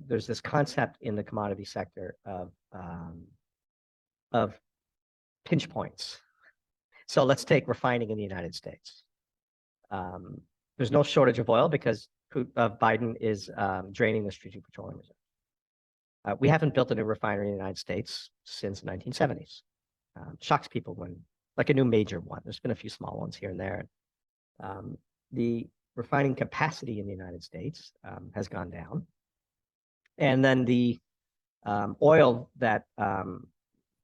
there's this concept in the commodity sector of pinch points. So let's take refining in the United States. There's no shortage of oil because Biden is draining the strategic petroleum reserve. We haven't built a new refinery in the United States since the 1970s. Shocks people when, like a new major one. There's been a few small ones here and there. The refining capacity in the United States has gone down. And then the oil that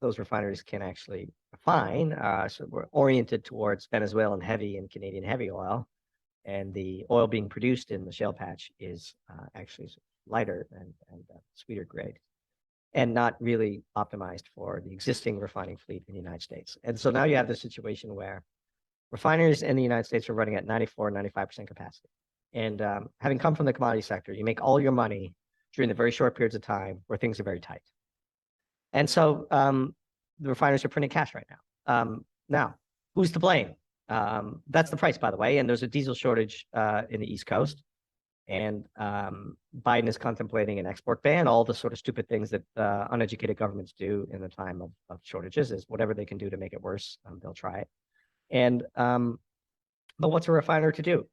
those refineries can actually refine, so we're oriented towards Venezuelan heavy and Canadian heavy oil. And the oil being produced in the shale patch is actually lighter and sweeter grade, and not really optimized for the existing refining fleet in the United States. And so now you have this situation where refineries in the United States are running at 94, 95% capacity. And having come from the commodity sector, you make all your money during the very short periods of time where things are very tight. And so the refiners are printing cash right now. Now, who's to blame? That's the price, by the way. And there's a diesel shortage in the East Coast. And Biden is contemplating an export ban. All the sort of stupid things that uneducated governments do in the time of shortages is whatever they can do to make it worse, they'll try it. And but what's a refiner to do?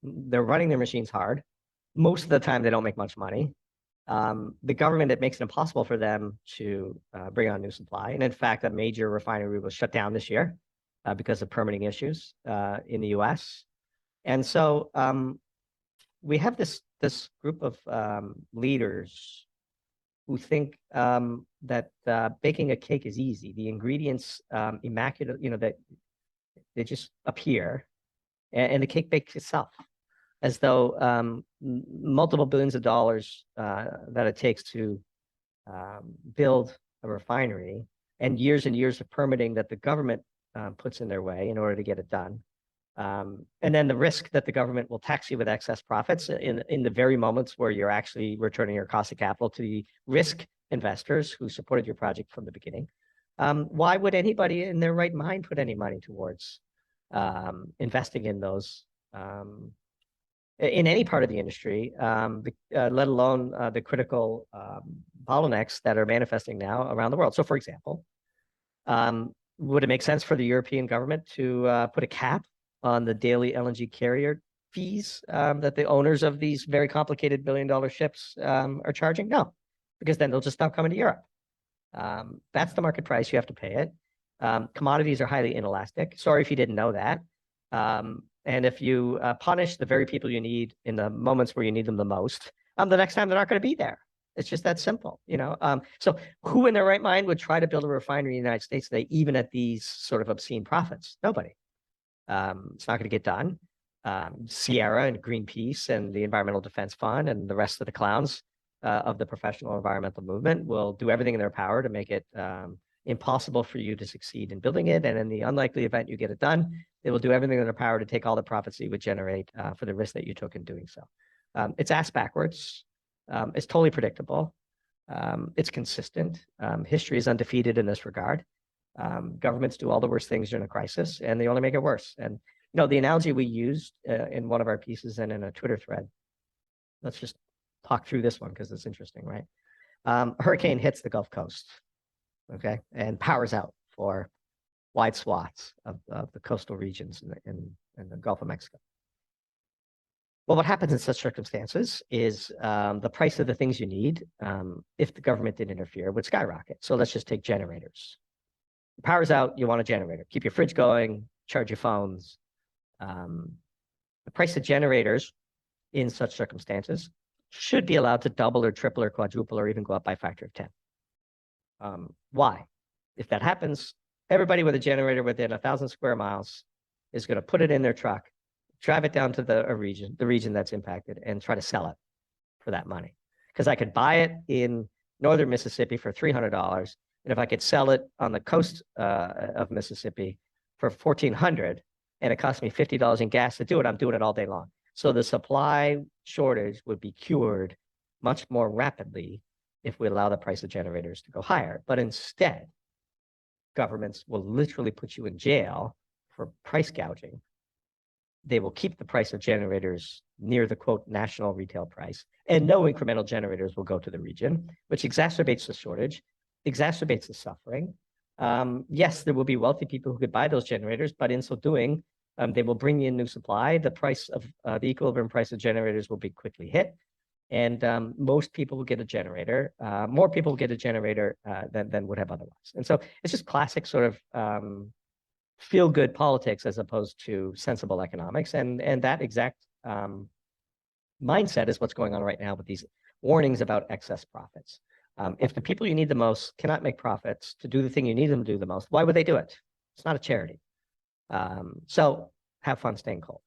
They're running their machines hard. Most of the time, they don't make much money. The government, it makes it impossible for them to bring on new supply. And in fact, a major refinery was shut down this year because of permitting issues in the US. And so we have this group of leaders who think that baking a cake is easy. The ingredients, immaculate, that they just appear, and the cake bakes itself, as though multiple billions of dollars that it takes to build a refinery and years of permitting that the government puts in their way in order to get it done. And then the risk that the government will tax you with excess profits in the very moments where you're actually returning your cost of capital to the risk investors who supported your project from the beginning. Why would anybody in their right mind put any money towards investing in those in any part of the industry, let alone the critical bottlenecks that are manifesting now around the world? So, for example, would it make sense for the European government to put a cap on the daily LNG carrier fees that the owners of these very complicated billion-dollar ships are charging? No, because then they'll just stop coming to Europe. That's the market price. You have to pay it. Commodities are highly inelastic. Sorry if you didn't know that. And if you punish the very people you need in the moments where you need them the most, the next time they're not going to be there. It's just that simple, So who in their right mind would try to build a refinery in the United States today, even at these sort of obscene profits? Nobody. It's not going to get done. Sierra and Greenpeace and the Environmental Defense Fund and the rest of the clowns of the professional environmental movement will do everything in their power to make it impossible for you to succeed in building it. And in the unlikely event you get it done, they will do everything in their power to take all the profits that you would generate for the risk that you took in doing so. It's ass backwards. It's totally predictable. It's consistent. History is undefeated in this regard. Governments do all the worst things during a crisis, and they only make it worse. And the analogy we used in one of our pieces and in a Twitter thread, let's just talk through this one because it's interesting, right? A hurricane hits the Gulf Coast, okay, and powers out for wide swaths of the coastal regions in the Gulf of Mexico. Well, what happens in such circumstances is the price of the things you need, if the government didn't interfere, would skyrocket. So let's just take generators. Power's out, you want a generator. Keep your fridge going, charge your phones. The price of generators in such circumstances should be allowed to double or triple or quadruple or even go up by a factor of 10. Why? If that happens, everybody with a generator within 1,000 square miles is going to put it in their truck, drive it down to the region that's impacted, and try to sell it for that money. Because I could buy it in northern Mississippi for $300, and if I could sell it on the coast of Mississippi for $1,400, and it cost me $50 in gas to do it, I'm doing it all day long. So the supply shortage would be cured much more rapidly if we allow the price of generators to go higher. But instead, governments will literally put you in jail for price gouging they will keep the price of generators near the quote national retail price, and no incremental generators will go to the region, which exacerbates the shortage, exacerbates the suffering. Yes, there will be wealthy people who could buy those generators, but in so doing, they will bring in new supply. The price of the equilibrium price of generators will be quickly hit, and most people will get a generator. More people will get a generator than would have otherwise. And so it's just classic sort of feel-good politics as opposed to sensible economics, and that exact mindset is what's going on right now with these warnings about excess profits. If the people you need the most cannot make profits to do the thing you need them to do the most, why would they do it? It's not a charity. So have fun staying cold.